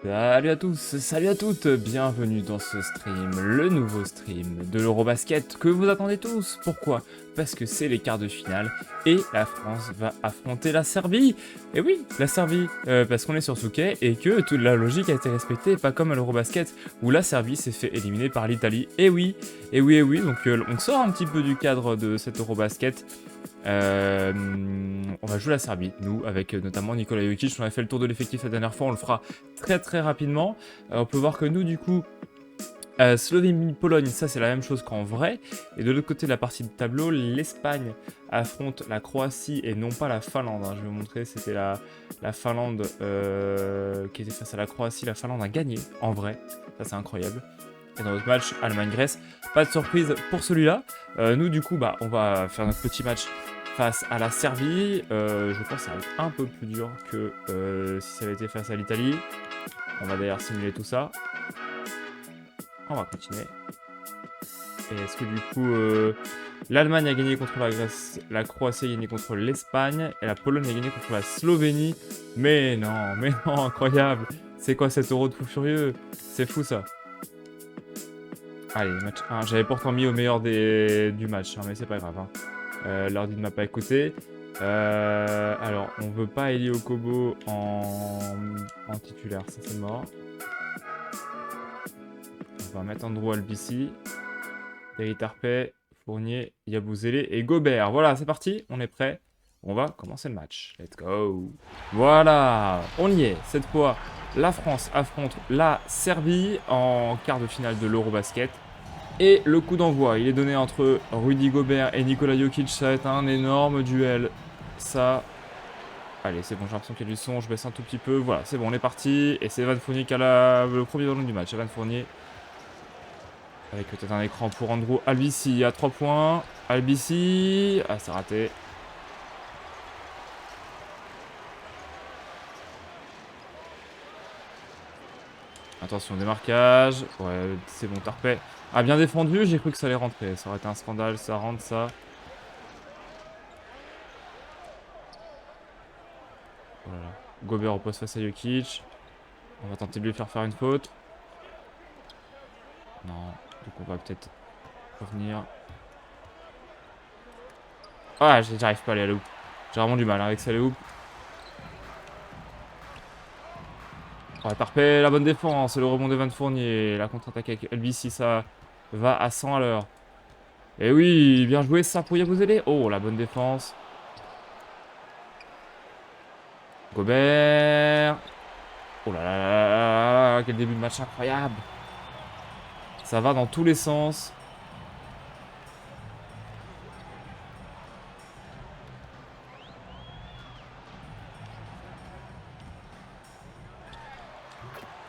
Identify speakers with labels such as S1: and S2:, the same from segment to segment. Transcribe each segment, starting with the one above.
S1: Salut à tous, salut à toutes, bienvenue dans ce stream, le nouveau stream de l'Eurobasket que vous attendez tous. Pourquoi? Parce que c'est les quarts de finale et la France va affronter la Serbie. Et oui, la Serbie, parce qu'on est sur Souquet et que toute la logique a été respectée, pas comme à l'Eurobasket où la Serbie s'est fait éliminer par l'Italie. Et oui, et oui, et oui, donc on sort un petit peu du cadre de cet Eurobasket. On va jouer la Serbie, nous, avec notamment Nikola Jokic. On a fait le tour de l'effectif la dernière fois, on le fera très très rapidement. On peut voir que nous, du coup, Slovénie-Pologne, ça c'est la même chose qu'en vrai. Et de l'autre côté de la partie de tableau, l'Espagne affronte la Croatie et non pas la Finlande. Je vais vous montrer, c'était la Finlande qui était face à la Croatie. La Finlande a gagné, en vrai. Ça c'est incroyable. Et dans notre match, Allemagne-Grèce, pas de surprise pour celui-là. Nous, du coup, on va faire notre petit match face à la Serbie. Je pense que ça va être un peu plus dur que si ça avait été face à l'Italie. On va d'ailleurs simuler tout ça. On va continuer. Et est-ce que du coup, l'Allemagne a gagné contre la Grèce, la Croatie a gagné contre l'Espagne, et la Pologne a gagné contre la Slovénie. Mais non, incroyable. C'est quoi cet euro de fou furieux? C'est fou ça. Allez, match 1. J'avais pourtant mis au meilleur du match, mais c'est pas grave. L'ordi ne m'a pas écouté. Alors, on veut pas Eli Okobo en titulaire, ça c'est mort. On va mettre Andrew Albici, Terry Tarpey, Fournier, Yabouzélé et Gobert. Voilà, c'est parti, on est prêt. On va commencer le match. Let's go. Voilà, on y est. Cette fois, la France affronte la Serbie en quart de finale de l'Eurobasket. Et le coup d'envoi, il est donné entre Rudy Gobert et Nikola Jokic. Ça va être un énorme duel. Ça... Allez, c'est bon, j'ai l'impression qu'il y a du son. Je baisse un tout petit peu. Voilà, c'est bon, on est parti. Et c'est Evan Fournier qui a le premier ballon du match. Evan Fournier. Avec peut-être un écran pour Andrew Albici à 3 points. Albici. Ah, c'est raté. Attention, démarquage. Ouais, c'est bon, Tarpey a bien défendu. J'ai cru que ça allait rentrer. Ça aurait été un scandale. Ça rentre, ça. Voilà. Gobert au poste face à Jokic. On va tenter de lui faire une faute. Non. Donc on va peut-être revenir. Ah, j'arrive pas à aller à la hoop. J'ai vraiment du mal avec ça, les hoops. On va tarper la bonne défense. Le rebond d'Evan Fournier. La contre-attaque avec LBC, ça va à 100 à l'heure. Et oui, bien joué ça pour Yabusele. Oh, la bonne défense. Gobert. Oh là là là là là, quel début de match incroyable. Ça va dans tous les sens.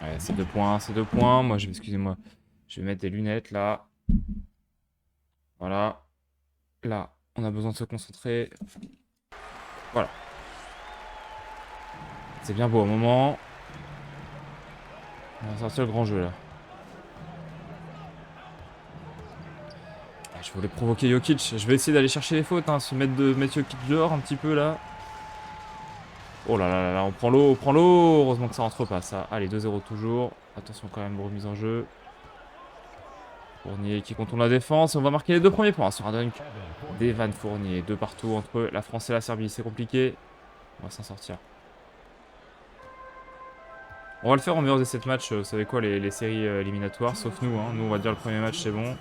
S1: Ouais, c'est 2 points, c'est 2 points. Moi, excusez-moi, je vais mettre des lunettes là. Voilà. Là, on a besoin de se concentrer. Voilà. C'est bien beau au moment. On va sortir le grand jeu là. Je voulais provoquer Jokic. Je vais essayer d'aller chercher les fautes, se mettre Jokic dehors un petit peu là. Oh là là là là, on prend l'eau, on prend l'eau. Heureusement que ça rentre pas ça. Allez, 2-0 toujours. Attention quand même, remise en jeu. Fournier qui contourne la défense. On va marquer les 2 premiers points sur un dunk d'Evan Fournier. 2 partout entre la France et la Serbie. C'est compliqué. On va s'en sortir. On va le faire en meilleur des 7 matchs. Vous savez quoi, les séries éliminatoires. Sauf nous. Nous, on va dire le premier match, c'est bon.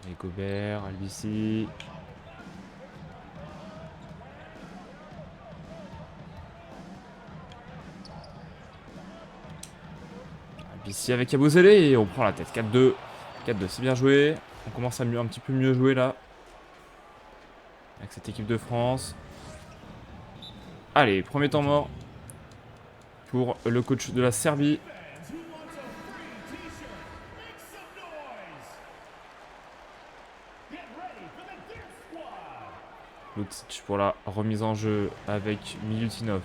S1: Et Gobert, Albici. Albici avec Yabusele et on prend la tête. 4-2. 4-2, c'est bien joué. On commence à un petit peu mieux jouer là. Avec cette équipe de France. Allez, premier temps mort. Pour le coach de la Serbie. Lucic pour la remise en jeu avec Milutinov.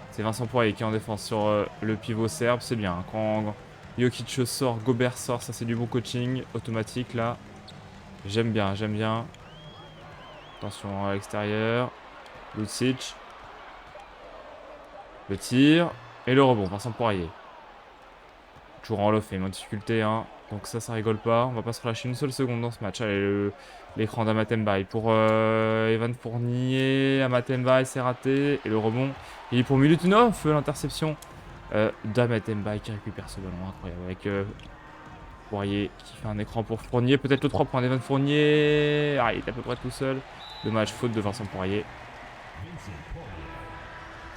S1: C'est Vincent Poirier qui est en défense sur le pivot serbe. C'est bien. Quand Jokic sort, Gobert sort. Ça, c'est du bon coaching automatique là. J'aime bien, j'aime bien. Attention à l'extérieur. Lucic. Le tir. Et le rebond. Vincent Poirier. Toujours en low frame, en difficulté. Hein. Donc ça rigole pas. On va pas se relâcher une seule seconde dans ce match. Allez, l'écran d'Amatembaï pour Evan Fournier. Amatembaï, c'est raté. Et le rebond, il est pour Milutinov. L'interception d'Amatembaï qui récupère ce ballon. Incroyable. Avec Poirier qui fait un écran pour Fournier. Peut-être le 3 points d'Evan Fournier. Ah, il est à peu près tout seul. Dommage, faute de Vincent Poirier.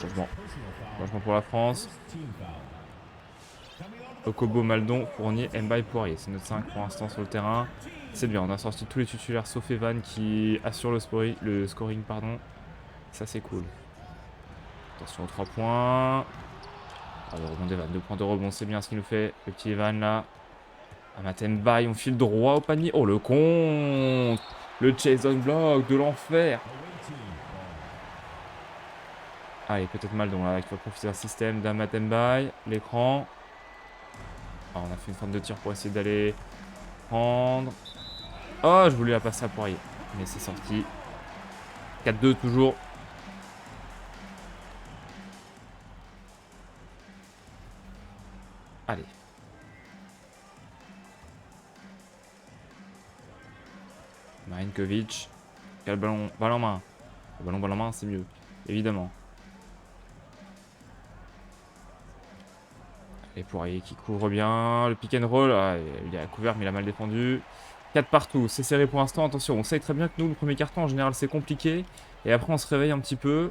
S1: Changement. Changement pour la France. Okobo, Maldon, Fournier, Mbaye, Poirier. C'est notre 5 pour l'instant sur le terrain. C'est bien, on a sorti tous les titulaires sauf Evan qui assure le scoring. Pardon. Ça c'est cool. Attention aux 3 points. Ah, le rebond d'Evan, 2 points de rebond, c'est bien ce qu'il nous fait. Le petit Evan là. Amatembaï, on file droit au panier. Oh le con. Le chase on block de l'enfer. Allez, peut-être Maldon là qui va profiter d'un système d'Amatembaï. L'écran. Ah, on a fait une forme de tir pour essayer d'aller prendre. Oh, je voulais la passer à Poirier. Mais c'est sorti. 4-2 toujours. Allez. Marinkovic. Quel ballon, ballon en main. Le ballon en main, c'est mieux. Évidemment. Et Poirier qui couvre bien. Le pick and roll. Ah, il a couvert, mais il a mal défendu. 4 partout. C'est serré pour l'instant. Attention, on sait très bien que nous, le premier carton, en général, c'est compliqué. Et après, on se réveille un petit peu.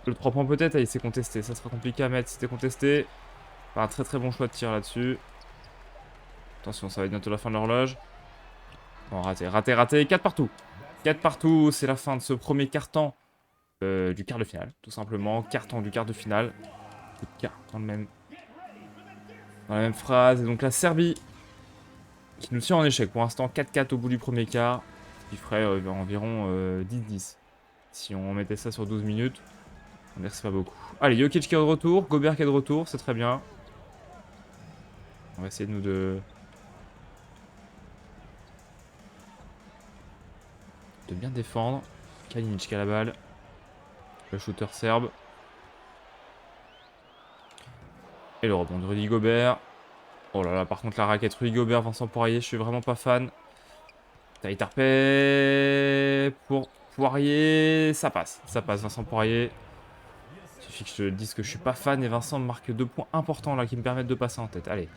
S1: Le 3 points peut-être, il s'est contesté. Ça sera compliqué à mettre. C'était contesté. Pas un très très bon choix de tir là-dessus. Attention, ça va être bientôt la fin de l'horloge. Bon, raté, raté, raté. 4 partout. 4 partout. C'est la fin de ce premier carton du quart de finale. Tout simplement. Carton du quart de finale. Dans la même phrase. Et donc la Serbie qui nous tient en échec. Pour l'instant, 4-4 au bout du premier quart. Ce qui ferait environ 10-10. Si on mettait ça sur 12 minutes, on dirait que c'est pas beaucoup. Allez, Jokic qui est de retour. Gobert qui est de retour. C'est très bien. On va essayer de de bien défendre. Kalinic qui a la balle. Le shooter serbe. Et le rebond de Rudy Gobert. Oh là là, par contre, la raquette Rudy Gobert, Vincent Poirier, je suis vraiment pas fan. Taï Tarpey pour Poirier. Ça passe, Vincent Poirier. Il suffit que je te dise que je suis pas fan et Vincent me marque 2 points importants là qui me permettent de passer en tête. Allez,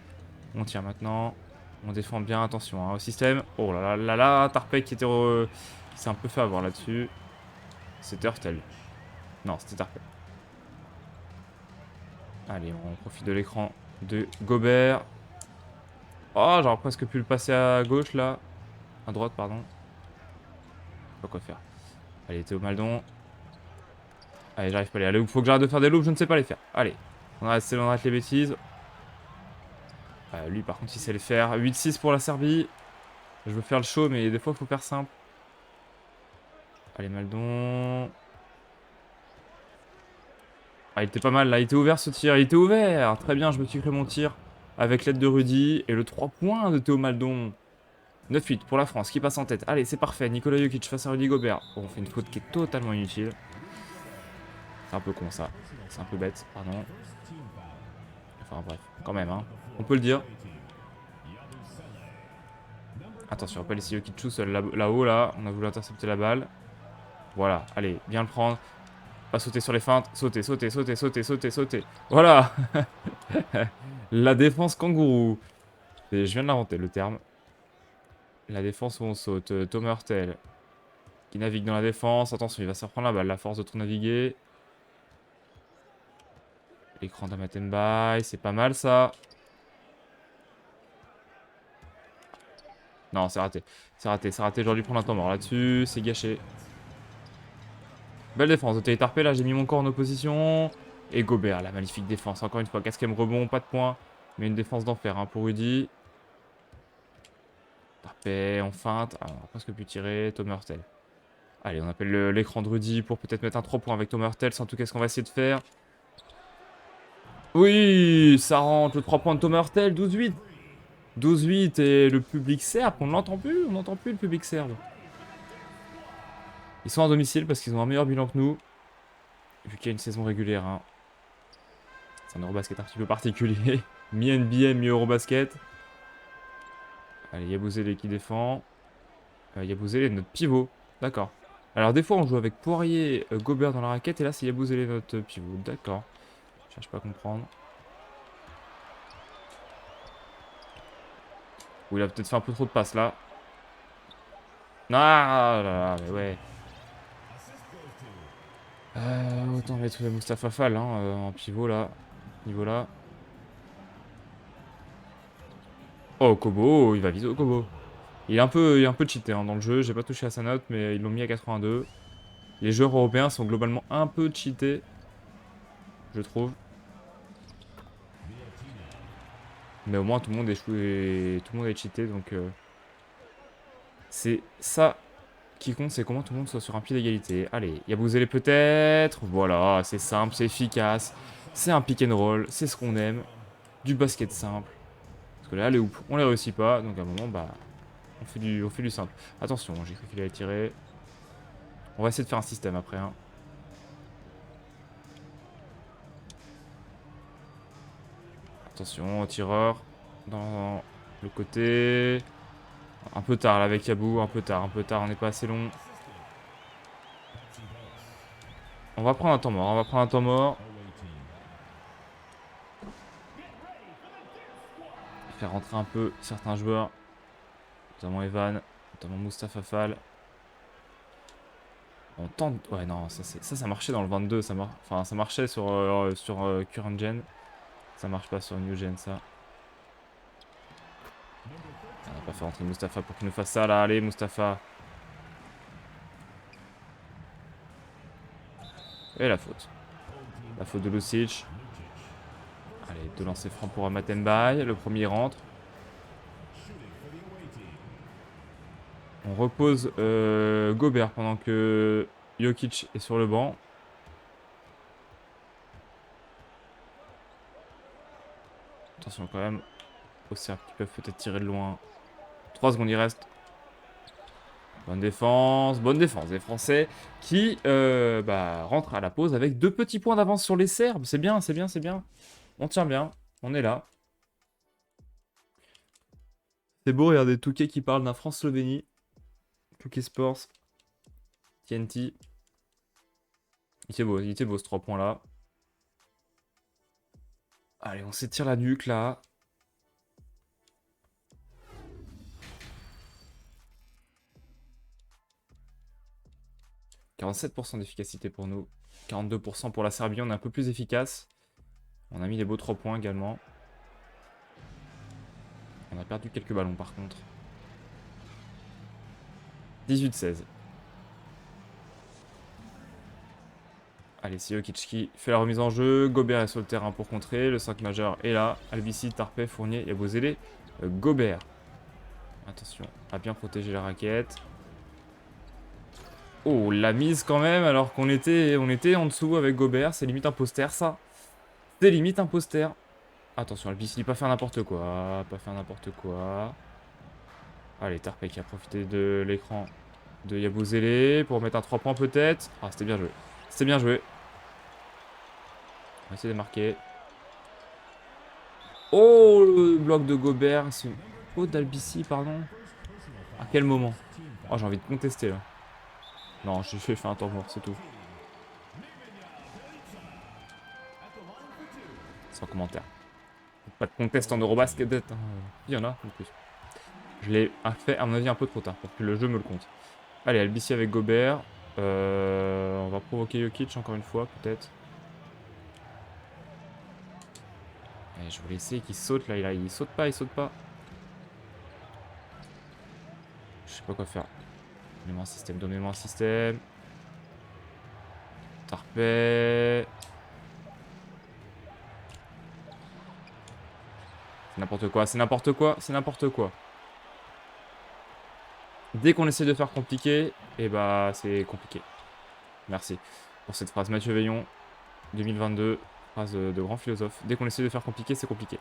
S1: on tire maintenant. On défend bien, attention hein, au système. Oh là là là là, Tarpey qui était qui s'est un peu fait avoir là-dessus. C'était Hurtel. Non, c'était Tarpey. Allez, on profite de l'écran de Gobert. Oh, j'aurais presque pu le passer à gauche là. À droite, pardon. Je sais pas quoi faire. Allez, Théo Maldon. Allez, j'arrive pas à aller. Allez, il faut que j'arrête de faire des loops, je ne sais pas les faire. Allez, on arrête les bêtises. Lui, par contre, il sait les faire. 8-6 pour la Serbie. Je veux faire le show, mais des fois, il faut faire simple. Allez, Maldon. Ah, il était pas mal là. Il était ouvert ce tir. Il était ouvert. Très bien, je me suis créé mon tir avec l'aide de Rudy. Et le 3 points de Théo Maldon. 9-8 pour la France qui passe en tête. Allez, c'est parfait. Nicolas Jokic face à Rudy Gobert. Oh, on fait une faute qui est totalement inutile. C'est un peu con ça. C'est un peu bête, pardon. Enfin bref, quand même, hein. On peut le dire. Attention, on va pas laisser Jokic tout seul là-haut, là. On a voulu intercepter la balle. Voilà, allez, bien le prendre. Pas sauter sur les feintes. Sauter, sauter, sauter, sauter, sauter, sauter. Voilà. La défense kangourou. Et je viens de l'inventer, le terme. La défense où on saute. Thomas Hurtel qui navigue dans la défense. Attention, il va se reprendre la balle. La force de trop naviguer. L'écran d'Amatembaï, c'est pas mal ça. Non, c'est raté. C'est raté, c'est raté. J'aurais dû prendre un temps mort là-dessus. C'est gâché. Belle défense de Télétarpé. Là, j'ai mis mon corps en opposition. Et Gobert, la magnifique défense. Encore une fois, 4ème rebond, pas de points. Mais une défense d'enfer hein, pour Rudy. Tarpé, en feinte. Ah, on a presque pu tirer. Thomas Hurtel. Allez, on appelle l'écran de Rudy pour peut-être mettre un 3 points avec Thomas Hurtel. C'est en tout cas ce qu'on va essayer de faire. Oui, ça rentre. Le 3 points de Thomas Hurtel. 12-8. 12-8 et le public serbe, on n'entend plus le public serbe. Ils sont à domicile parce qu'ils ont un meilleur bilan que nous. Vu qu'il y a une saison régulière. Hein. C'est un Eurobasket un petit peu particulier. Mi-NBA, mi-Eurobasket. Allez, Yabusele qui défend. Yabusele, notre pivot. D'accord. Alors des fois on joue avec Poirier, Gobert dans la raquette. Et là c'est Yabusele notre pivot. D'accord. Je cherche pas à comprendre. Ou il a peut-être fait un peu trop de passes là. Ah là là, mais ouais. Autant mettre Mustapha Fall hein, en pivot là. Niveau là. Oh, Kobo, il va viser au Kobo. Il est un peu cheaté hein, dans le jeu. J'ai pas touché à sa note, mais ils l'ont mis à 82. Les joueurs européens sont globalement un peu cheatés, je trouve. Mais au moins tout le monde est tout le monde est cheaté, donc c'est ça qui compte, c'est comment tout le monde soit sur un pied d'égalité. Allez, Yabusele peut-être. Voilà, c'est simple, c'est efficace. C'est un pick and roll, c'est ce qu'on aime. Du basket simple. Parce que là, les hoops, on les réussit pas, donc à un moment, bah, on fait du simple. Attention, j'ai cru qu'il allait tirer. On va essayer de faire un système après. Hein. Attention, tireur. Dans le côté. Un peu tard là avec Yabou, un peu tard, on n'est pas assez long. On va prendre un temps mort, on va prendre un temps mort. Faire rentrer un peu certains joueurs. Notamment Evan, notamment Mustapha Fall. On tente... Ouais non, ça marchait dans le 22, enfin ça marchait sur Current Gen. Ça marche pas sur New Gen ça. On n'a pas fait rentrer Mustapha pour qu'il nous fasse ça là, allez Mustapha. Et la faute. La faute de Lucic. Allez, deux lancers francs pour Matembaï. Le premier rentre. On repose Gobert pendant que Jokic est sur le banc. Attention quand même aux cercles qui peuvent peut-être tirer de loin. 3 secondes il reste. Bonne défense des Français qui rentrent à la pause avec 2 petits points d'avance sur les Serbes. C'est bien, c'est bien, c'est bien. On tient bien, on est là. C'est beau, regardez Touquet qui parle d'un France-Slovénie. Touquet Sports, TNT. Il était beau ce 3 points là. Allez, on s'étire la nuque là. « 47% d'efficacité pour nous. 42% pour la Serbie, on est un peu plus efficace. On a mis des beaux 3 points également. On a perdu quelques ballons par contre. 18-16. Allez, c'est Jokic qui fait la remise en jeu. Gobert est sur le terrain pour contrer. Le 5 majeur est là. Albici, Tarpey, Fournier, Yabusele, Gobert. Attention à bien protéger la raquette. Oh, la mise quand même, alors qu'on était en dessous avec Gobert. C'est limite un poster, ça. C'est limite un poster. Attention, Albici, pas faire n'importe quoi. Pas faire n'importe quoi. Allez, Tarpey qui a profité de l'écran de Yabusele pour mettre un 3 points peut-être. Ah, c'était bien joué. C'était bien joué. On va essayer de marquer. Oh, le bloc de Gobert. C'est une faute d'Albici, pardon. À quel moment? Oh, j'ai envie de contester, là. Non, j'ai fait un temps mort, c'est tout. Sans commentaire. Pas de contest en Eurobasket, hein. Il y en a, en plus. Je l'ai fait, à mon avis, un peu trop tard, pour que le jeu me le compte. Allez, Albici avec Gobert. On va provoquer Jokic, encore une fois, peut-être. Allez, je voulais essayer qu'il saute, là. Il saute pas, il saute pas. Je sais pas quoi faire. Donnez-moi un système, donnez-moi un système. Tarpey. C'est n'importe quoi, c'est n'importe quoi, c'est n'importe quoi. Dès qu'on essaie de faire compliqué, et bah c'est compliqué. Merci pour cette phrase. Mathieu Veillon, 2022, phrase de grand philosophe. Dès qu'on essaie de faire compliqué, c'est compliqué.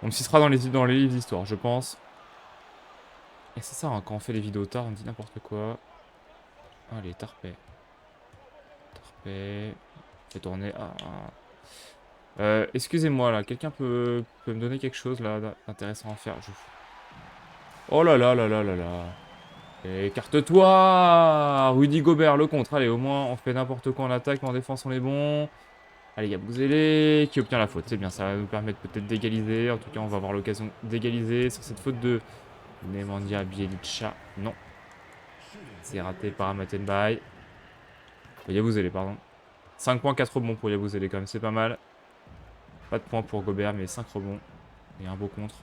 S1: On me citera dans les livres d'histoire, je pense. Et c'est ça, hein, quand on fait les vidéos tard, on dit n'importe quoi. Allez, Tarpey. Tarpey. Fait tourner. Excusez-moi là, quelqu'un peut me donner quelque chose là d'intéressant à faire. Oh là là là là là là. Écarte-toi! Rudy Gobert, le contre. Allez, au moins, on fait n'importe quoi en attaque, mais en défense, on est bon. Allez, il y a Bouzélé qui obtient la faute. C'est bien, ça va nous permettre peut-être d'égaliser. En tout cas, on va avoir l'occasion d'égaliser sur cette faute de Nemanja Bjelica. Non. C'est raté par Amatenbaï. Yabusele, pardon. 5 points, 4 rebonds pour Yabusele quand même, c'est pas mal. Pas de points pour Gobert, mais 5 rebonds. Et un beau contre.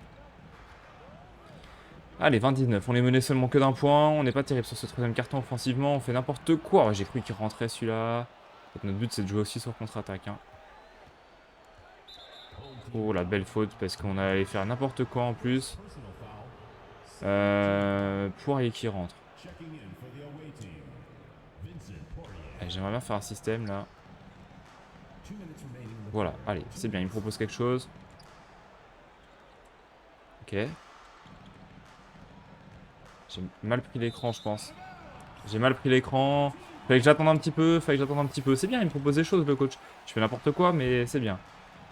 S1: Allez, 29. On est mené seulement que d'un point. On n'est pas terrible sur ce troisième carton offensivement. On fait n'importe quoi. Oh, j'ai cru qu'il rentrait celui-là. Notre but, c'est de jouer aussi sur contre-attaque. Hein. Oh, la belle faute, parce qu'on allait faire n'importe quoi en plus. Poirier qui rentre. J'aimerais bien faire un système, là. Voilà, allez, c'est bien. Il me propose quelque chose. Ok. J'ai mal pris l'écran, je pense. J'ai mal pris l'écran. Fallait que j'attende un petit peu, C'est bien, il me propose des choses, le coach. Je fais n'importe quoi, mais c'est bien.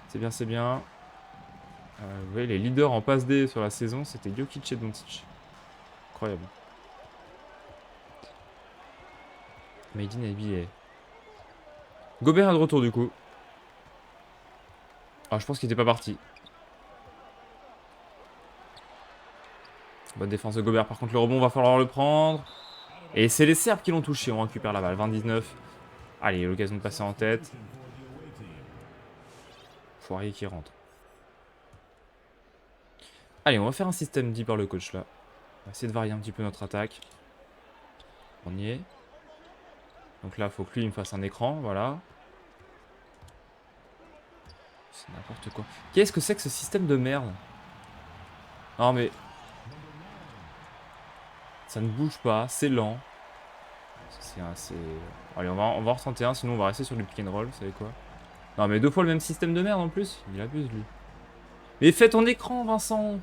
S1: C'est bien, c'est bien. Vous voyez, les leaders en passe D sur la saison, c'était Jokic et Doncic. Incroyable. Made in NBA. Gobert est de retour, du coup. Ah, je pense qu'il était pas parti. Bonne défense de Gobert. Par contre, le rebond, va falloir le prendre. Et c'est les Serbes qui l'ont touché. On récupère la balle. 29. Allez, l'occasion de passer en tête. Poirier qui rentre. Allez, on va faire un système dit par le coach là. On va essayer de varier un petit peu notre attaque. On y est. Donc là, il faut que lui il me fasse un écran. Voilà. C'est n'importe quoi. Qu'est-ce que c'est que ce système de merde? Non mais... Ça ne bouge pas. C'est lent. C'est assez... Allez, on va en retenter un. Sinon, on va rester sur du pick and roll. Vous savez quoi? Non mais 2 fois le même système de merde en plus. Il abuse lui. Mais fais ton écran, Vincent!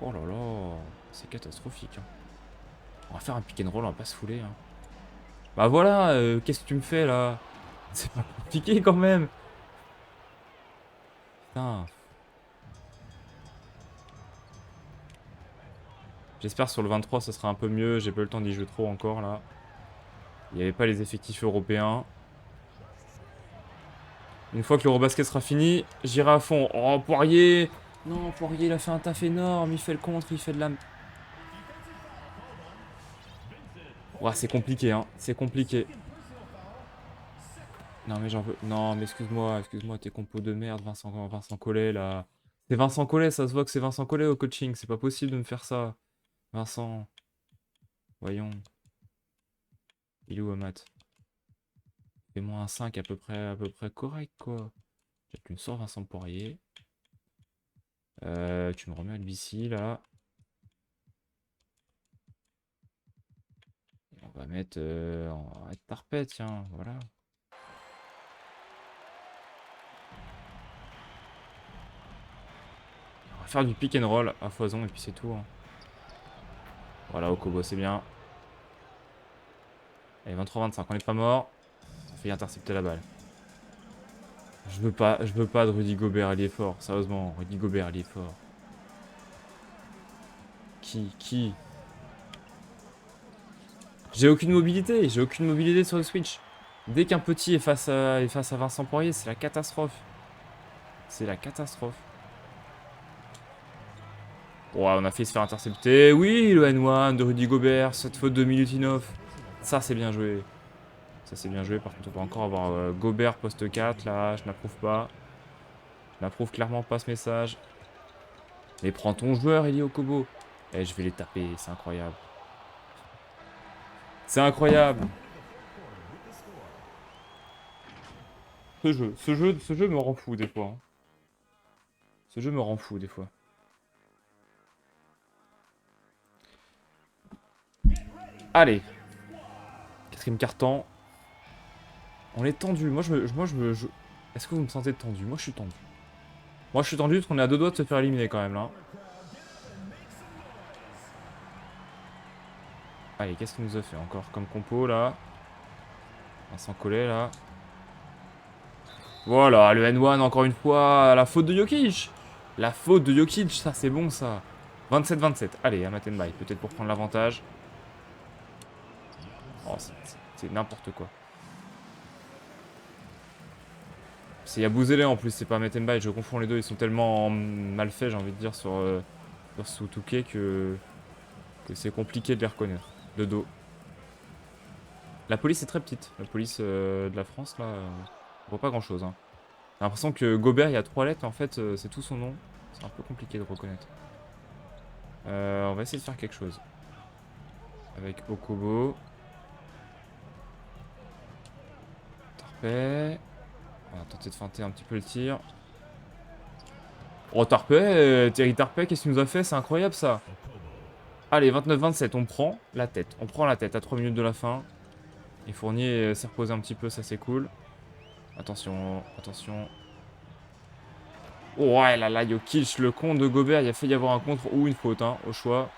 S1: Oh là là, c'est catastrophique. Hein. On va faire un pick and roll, on va pas se fouler. Hein. Bah voilà, qu'est-ce que tu me fais là? C'est pas compliqué quand même. Putain. J'espère sur le 23 ça sera un peu mieux. J'ai pas eu le temps d'y jouer trop encore là. Il n'y avait pas les effectifs européens. Une fois que l'Eurobasket sera fini, j'irai à fond. Oh, Poirier! Non, Poirier, il a fait un taf énorme. Il fait le contre, il fait de la... Ouais, c'est compliqué, hein. C'est compliqué. Non, mais j'en veux... Non, mais excuse-moi, tes compos de merde, Vincent Collet, là. C'est Vincent Collet, ça se voit que c'est Vincent Collet au coaching. C'est pas possible de me faire ça. Vincent. Voyons. Il est où, Amat? Fais-moi un 5 à peu près correct, quoi. Tu me sors Vincent Poirier. Tu me remets à LBC, là. Et on va mettre Tarpet, tiens, voilà. On va faire du pick and roll à foison, et puis c'est tout. Hein. Voilà, Okobo, c'est bien. Allez, 23-25, on n'est pas mort. Ça fait intercepter la balle. Je veux pas de Rudy Gobert, il est fort. Sérieusement, Rudy Gobert, il est fort. Qui J'ai aucune mobilité sur le Switch. Dès qu'un petit est face à Vincent Poirier, c'est la catastrophe. C'est la catastrophe. Ouais, on a fait se faire intercepter. Oui, le N1 de Rudy Gobert, cette faute de Milutinov. Ça, c'est bien joué. Ça, c'est bien joué. Par contre, on va encore avoir Gobert poste 4. Là, je n'approuve pas. Je n'approuve clairement pas ce message. Mais prends ton joueur, Eli Okobo. Eh, je vais les taper, c'est incroyable. C'est incroyable. Ce jeu me rend fou des fois. Hein. Ce jeu me rend fou des fois. Allez. Quatrième carton. On est tendu. Est-ce que vous me sentez tendu? Moi, je suis tendu. Moi, je suis tendu parce qu'on est à 2 doigts de se faire éliminer quand même là. Allez, qu'est-ce qu'il nous a fait encore comme compo là? Vincent Collet là. Voilà, le N1 encore une fois. La faute de Jokic. La faute de Jokic, ça c'est bon ça. 27-27. Allez, Amatenbai, peut-être pour prendre l'avantage. Oh, c'est n'importe quoi. C'est Yabouzélé en plus, c'est pas Amatenbai. Je confonds les deux, ils sont tellement mal faits, j'ai envie de dire, sur Soutouké que c'est compliqué de les reconnaître. De dos. La police est très petite. La police de la France, là, on voit pas grand-chose. Hein. J'ai l'impression que Gobert, il y a 3 lettres, en fait, c'est tout son nom. C'est un peu compliqué de reconnaître. On va essayer de faire quelque chose. Avec Okobo. Tarpey. On va tenter de feinter un petit peu le tir. Oh, Tarpey, Thierry Tarpey, qu'est-ce qu'il nous a fait? C'est incroyable, ça. Allez, 29-27, on prend la tête. On prend la tête à 3 minutes de la fin. Et Fournier s'est reposé un petit peu, ça c'est cool. Attention, attention. Oh ouais, là là, Jokic, le con de Gobert, il a fait y avoir un contre ou une faute, hein, au choix.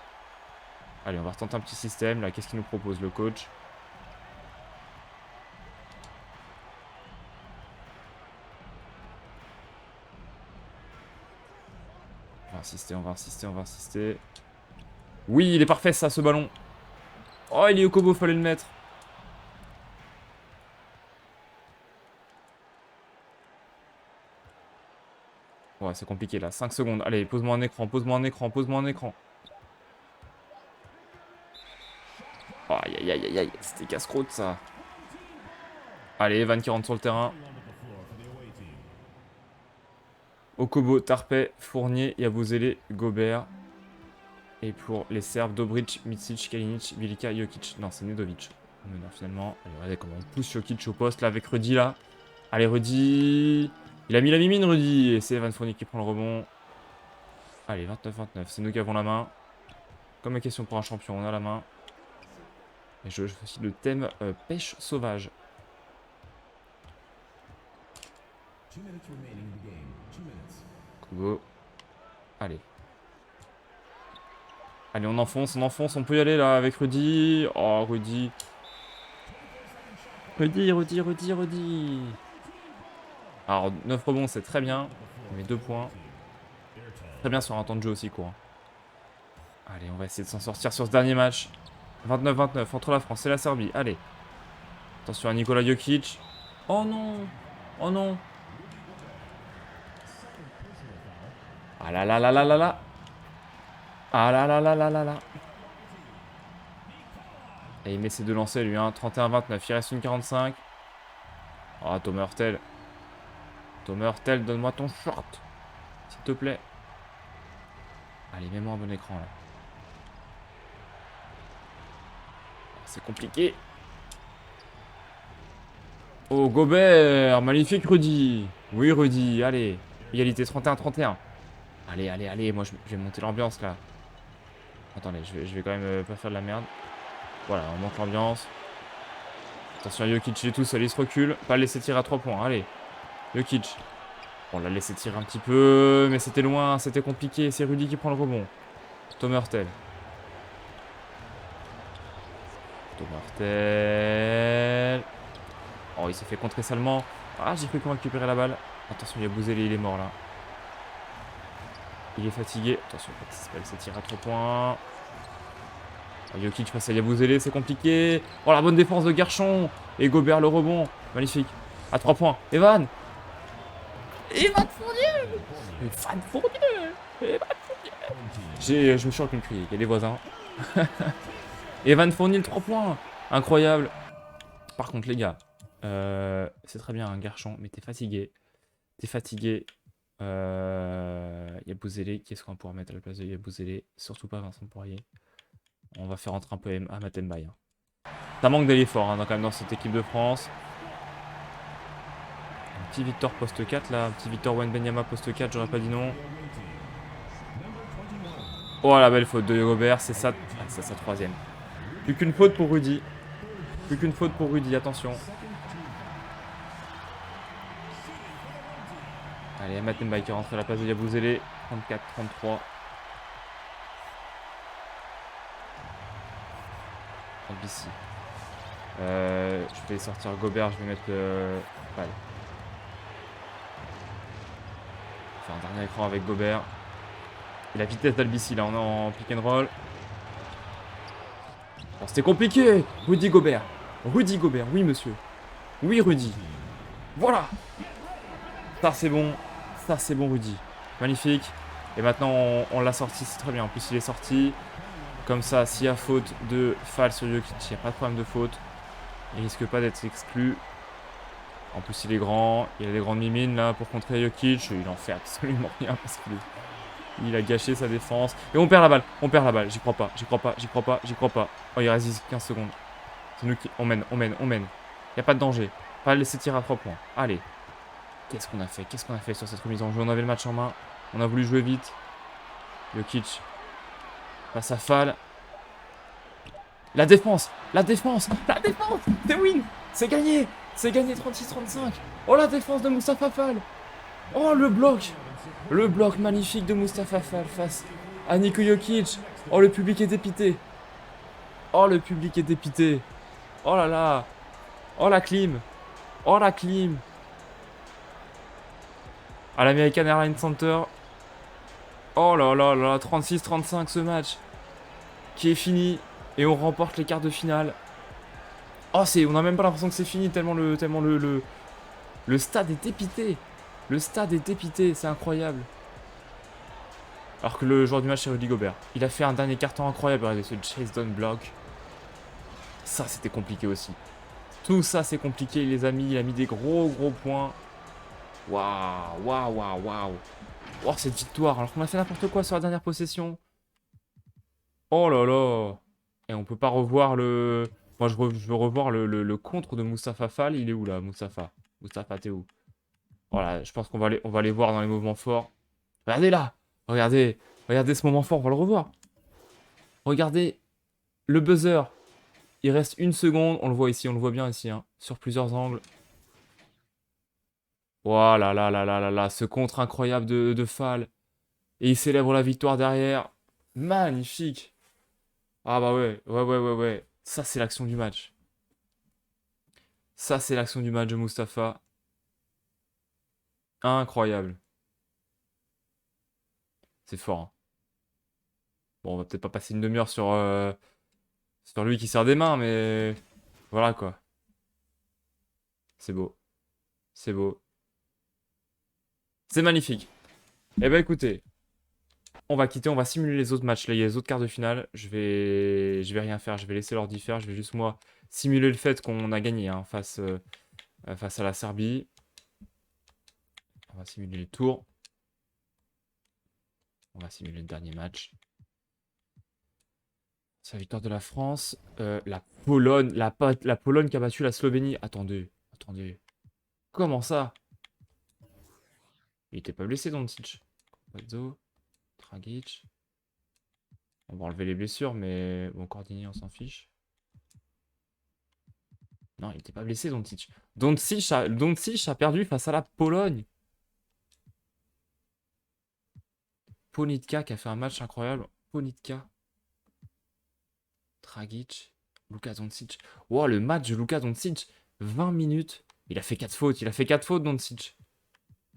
S1: Allez, on va retenter un petit système, là, qu'est-ce qu'il nous propose, le coach? On va insister, on va insister, on va insister. Oui, il est parfait, ça, ce ballon. Oh, il est au Kobo, fallait le mettre. Ouais, c'est compliqué, là, 5 secondes. Allez, pose-moi un écran, pose-moi un écran, pose-moi un écran. Oh, aïe, aïe, aïe, aïe, aïe, c'était casse-croûte, ça. Allez, Evan qui rentre sur le terrain. Okobo, Tarpey, Fournier, Yabusele, Gobert. Et pour les Serbes, Dobric, Micic, Kalinic, Vilika, Jokic. Non, c'est Nedovic. Non, finalement. Allez, regardez comment on pousse Jokic au poste, là, avec Rudy, là. Allez, Rudy. Il a mis la mimine, Rudy. Et c'est Evan Fournier qui prend le rebond. Allez, 29-29. C'est nous qui avons la main. Comme la question pour un champion, on a la main. Et je fais aussi le thème pêche sauvage. Kubo. Allez. Allez, on enfonce, on peut y aller là avec Rudy. Oh, Rudy. Rudy. Alors, 9 rebonds, c'est très bien. On met 2 points. Très bien sur un temps de jeu aussi court. Allez, on va essayer de s'en sortir sur ce dernier match. 29-29 entre la France et la Serbie. Allez. Attention à Nikola Jokic. Oh non. Oh non. Ah là là là là là là. Ah là là là là là là. Et il met ses deux lancers lui, hein. 31-29. Il reste une 45. Ah, Thomas Hurtel. Thomas Hurtel, donne-moi ton short. S'il te plaît. Allez, mets-moi un bon écran là. C'est compliqué. Oh, Gobert. Magnifique, Rudy. Oui, Rudy. Allez. Égalité 31-31. Allez. Moi, je vais monter l'ambiance là. Attendez, je vais quand même pas faire de la merde. Voilà, on monte l'ambiance. Attention à Jokic, il est tout seul, il se recule. Pas le laisser tirer à 3 points. Allez. Jokic. On l'a laissé tirer un petit peu, mais c'était loin, c'était compliqué. C'est Rudy qui prend le rebond. Thomas Hurtel. Oh, il s'est fait contrer salement. Ah, j'ai cru qu'on récupérait la balle. Attention, il a bousé, il est mort là. Il est fatigué. Attention, ça tire à 3 points. Oh, Jokic passe à Yabouzélé, c'est compliqué. Oh, la bonne défense de Garchon. Et Gobert le rebond. Magnifique. À 3 points. Evan Fournier. Je me suis reculé crier. Il y a les voisins. Evan Fournier, le 3 points. Incroyable. Par contre, les gars, c'est très bien un Garchon, mais t'es fatigué. Yabouzélé, qu'est-ce qu'on va pouvoir mettre à la place de Yabouzélé? Surtout pas Vincent Poirier. On va faire rentrer un peu Amatenbai. Hein. Ça manque d'aller fort hein, quand même dans cette équipe de France. Un petit Victor poste 4 là, un petit Victor Wembanyama poste 4, j'aurais pas dit non. Oh la belle faute de Gobert, c'est ça, c'est sa troisième. Plus qu'une faute pour Rudy. Attention. Allez, Amatenbai qui rentre à la place de Yabouzélé. 34-33. ici. Je vais sortir Gobert, je vais mettre... Allez. Faire un dernier écran avec Gobert. Et la vitesse d'Albici, là, on est en pick and roll. Bon, c'était compliqué. Rudy Gobert. Rudy Gobert, oui, monsieur. Oui, Rudy. Voilà. Ça, c'est bon. Ça, c'est bon, Rudy. Magnifique. Et maintenant, on l'a sorti, c'est très bien. En plus, il est sorti. Comme ça, s'il y a faute de Fall sur Jokic, il n'y a pas de problème de faute. Il risque pas d'être exclu. En plus, il est grand. Il a des grandes mimines, là, pour contrer Jokic. Il en fait absolument rien parce qu'il a gâché sa défense. Et on perd la balle. On perd la balle. J'y crois pas. J'y crois pas. J'y crois pas. J'y crois pas. Oh, il reste 15 secondes. C'est nous qui... On mène. On mène. On mène. Il n'y a pas de danger. Pas laisser tirer à 3 points. Allez. Qu'est-ce qu'on a fait? Qu'est-ce qu'on a fait sur cette remise en jeu? On avait le match en main. On a voulu jouer vite. Jokic. Face à Fall. La défense. La défense. La défense. C'est win. C'est gagné. C'est gagné 36-35. Oh, la défense de Mustapha Fall. Oh, le bloc. Le bloc magnifique de Mustapha Fall face à Niko Jokic. Oh, le public est dépité. Oh, le public est dépité. Oh là là. Oh, la clim. Oh, la clim. À l'American Airlines Center. Oh là là là. 36-35 ce match. Qui est fini. Et on remporte les quarts de finale. Oh, on n'a même pas l'impression que c'est fini tellement le stade est dépité. Le stade est dépité, c'est incroyable. Alors que le joueur du match, c'est Rudy Gobert. Il a fait un dernier carton incroyable. Regardez ce chase down block. Ça, c'était compliqué aussi. Tout ça, c'est compliqué. Il les a mis. Il a mis des gros points. Waouh, waouh, waouh, waouh. Oh, cette victoire. Alors qu'on a fait n'importe quoi sur la dernière possession. Oh là là. Et on peut pas revoir le... Moi, je veux revoir le contre de Mustapha Fall. Il est où, là, Mustapha? Mustapha, t'es où? Voilà, je pense qu'on va aller voir dans les mouvements forts. Regardez là. Regardez. Regardez ce moment fort. On va le revoir. Regardez le buzzer. Il reste 1 seconde. On le voit ici. On le voit bien ici. Hein, sur plusieurs angles. Voilà, là, là, là, là, là. Ce contre incroyable de Fall. Et il célèbre la victoire derrière. Magnifique. Ah bah ouais. Ouais, ouais, ouais, ouais. Ça, c'est l'action du match. Ça, c'est l'action du match de Mustapha. Incroyable. C'est fort. Hein. Bon, on va peut-être pas passer une demi-heure sur lui qui sert des mains, mais voilà quoi. C'est beau. C'est beau. C'est magnifique. Eh ben écoutez, on va quitter, on va simuler les autres matchs. Là, il y a les autres quarts de finale. Je vais rien faire, je vais laisser l'ordi faire. Je vais juste moi simuler le fait qu'on a gagné hein, face à la Serbie. On va simuler les tours. On va simuler le dernier match. C'est la victoire de la France. La Pologne, la Pologne qui a battu la Slovénie. Attendez, attendez. Comment ça? Il était pas blessé, Doncic. Pazzo, Dragic. On va enlever les blessures, mais bon, Cordinier, on s'en fiche. Non, il était pas blessé, Doncic. Doncic a perdu face à la Pologne. Ponitka qui a fait un match incroyable. Ponitka. Dragic. Luka Doncic. Wow, le match de Luka Doncic. 20 minutes. Il a fait 4 fautes. Il a fait 4 fautes, Doncic.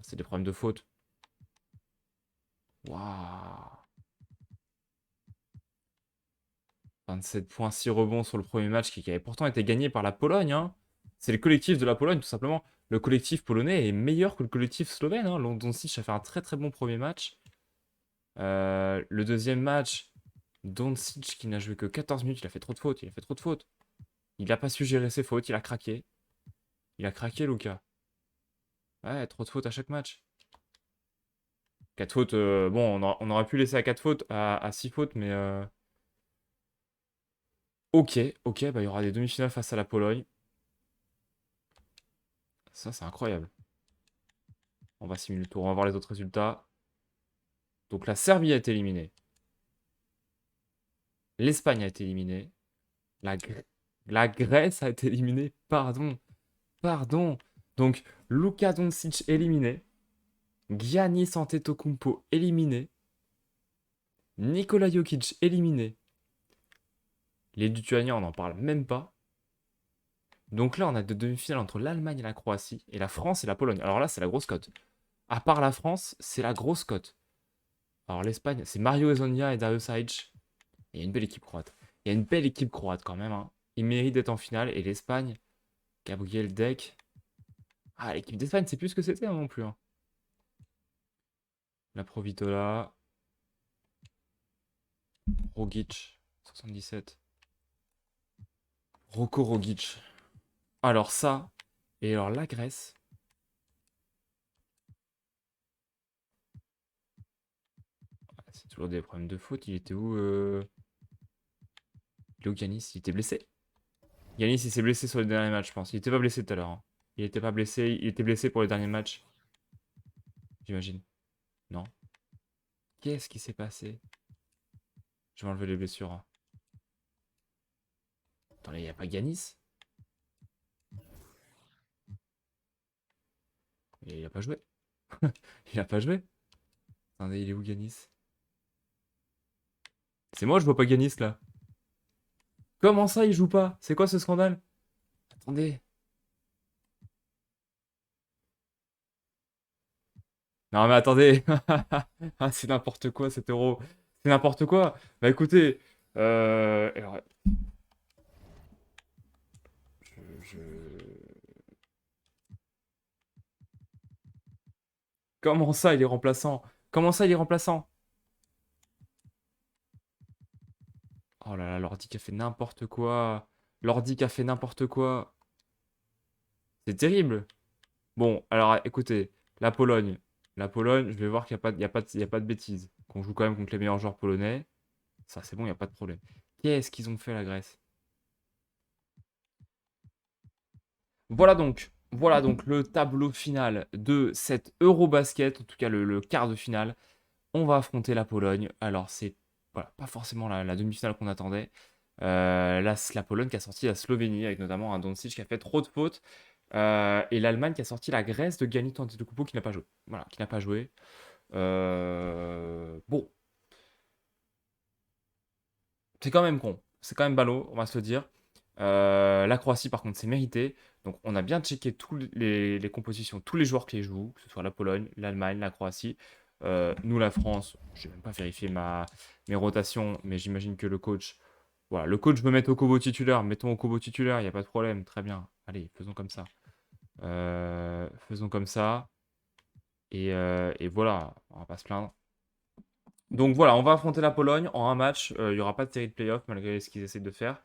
S1: C'est des problèmes de faute. Waouh. 27 points, 6 rebonds sur le premier match qui avait pourtant été gagné par la Pologne. Hein. C'est le collectif de la Pologne, tout simplement. Le collectif polonais est meilleur que le collectif slovène. Hein. Doncic a fait un très très bon premier match. Le deuxième match, Doncic qui n'a joué que 14 minutes, il a fait trop de fautes. Il a fait trop de fautes. Il n'a pas su gérer ses fautes, il a craqué. Il a craqué, Luka. Ouais, trop de fautes à chaque match. 4 fautes, bon, on aurait pu laisser à 4 fautes, à 6 fautes, mais... Ok, ok, bah il y aura des demi-finales face à la Pologne. Ça, c'est incroyable. On va simuler le tour, on va voir les autres résultats. Donc la Serbie a été éliminée. L'Espagne a été éliminée. La Grèce a été éliminée. Pardon. Pardon. Donc Luka Doncic éliminé. Giannis Antetokounmpo éliminé. Nikola Jokic éliminé. Les Lituaniens, on n'en parle même pas. Donc là, on a deux demi-finales entre l'Allemagne et la Croatie, et la France et la Pologne. Alors là, c'est la grosse cote. À part la France, c'est la grosse cote. Alors l'Espagne, c'est Mario Hezonja et Dario Saric. Il y a une belle équipe croate. Il y a une belle équipe croate quand même, hein. Ils méritent d'être en finale. Et l'Espagne, Gabriel Deck. Ah, l'équipe d'Espagne, c'est plus ce que c'était hein, non plus, hein. La Provitola, Rogic, 77. Roko Rogic. Alors ça, et alors la Grèce. C'est toujours des problèmes de faute. Il était où Il est où Yanis? Il était blessé? Yanis, il s'est blessé sur les derniers matchs, je pense. Il était pas blessé tout à l'heure, hein. Il était pas blessé. Il était blessé pour les derniers matchs, j'imagine. Non. Qu'est-ce qui s'est passé? Je vais enlever les blessures, hein. Attends, il n'y a pas Yanis? Il a pas joué. Il a pas joué. Attendez, il est où Yanis? C'est moi, je vois pas Yanis là. Comment ça, il joue pas? C'est quoi ce scandale? Attendez. Non mais attendez. Ah, c'est n'importe quoi cet euro. C'est n'importe quoi. Bah écoutez, alors, je- comment ça, il est remplaçant? Comment ça, il est remplaçant? Oh là là, l'ordi qui a fait n'importe quoi. L'ordi qui a fait n'importe quoi. C'est terrible. Bon, alors écoutez, la Pologne. La Pologne, je vais voir qu'il n'y a pas, il y a pas de bêtises. Qu'on joue quand même contre les meilleurs joueurs polonais. Ça, c'est bon, il n'y a pas de problème. Qu'est-ce qu'ils ont fait, la Grèce? Voilà donc le tableau final de cette Eurobasket, en tout cas le quart de finale. On va affronter la Pologne. Alors, c'est voilà, pas forcément la demi-finale qu'on attendait. La Pologne qui a sorti la Slovénie, avec notamment un Doncic qui a fait trop de fautes. Et l'Allemagne qui a sorti la Grèce de Giannis Antetokounmpo qui n'a pas joué. Voilà, qui n'a pas joué. Bon, c'est quand même con. C'est quand même ballot, on va se le dire. La Croatie, par contre, c'est mérité. Donc, on a bien checké tous les compositions, tous les joueurs qui les jouent, que ce soit la Pologne, l'Allemagne, la Croatie. Nous, la France, je n'ai même pas vérifié mes rotations, mais j'imagine que le coach. Voilà, le coach veut mettre au Kobo titulaire. Mettons au Kobo titulaire, il n'y a pas de problème. Très bien. Allez, faisons comme ça. Faisons comme ça. Et voilà, on va pas se plaindre. Donc voilà, on va affronter la Pologne en un match. Il n'y aura pas de série de playoffs malgré ce qu'ils essaient de faire.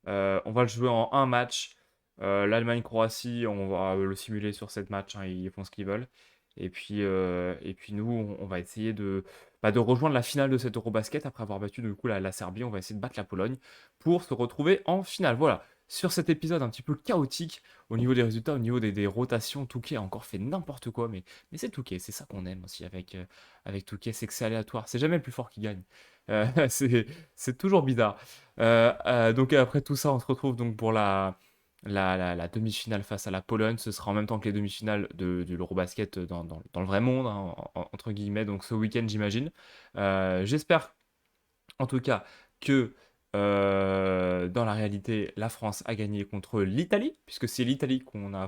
S1: On va le jouer en un match. L'Allemagne-Croatie, on va le simuler sur 7 matchs, hein, ils font ce qu'ils veulent. Et puis nous, on va essayer de rejoindre la finale de cet Eurobasket après avoir battu du coup la Serbie. On va essayer de battre la Pologne pour se retrouver en finale. Voilà, sur cet épisode un petit peu chaotique au niveau des résultats, au niveau des rotations, Touquet a encore fait n'importe quoi, mais c'est Touquet, c'est ça qu'on aime aussi avec Touquet, c'est que c'est aléatoire, c'est jamais le plus fort qui gagne. C'est toujours bizarre. Donc après tout ça, on se retrouve donc pour la demi-finale face à la Pologne. Ce sera en même temps que les demi-finales de l'Eurobasket dans le vrai monde, hein, entre guillemets, donc ce week-end j'imagine. J'espère en tout cas que dans la réalité, la France a gagné contre l'Italie, puisque c'est l'Italie qu'on va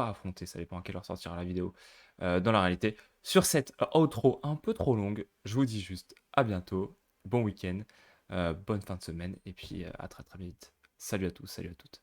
S1: affronter, ça dépend à quelle heure sortira la vidéo, dans la réalité. Sur cette outro un peu trop longue, je vous dis juste à bientôt, bon week-end, bonne fin de semaine, et puis à très très vite. Salut à tous, salut à toutes.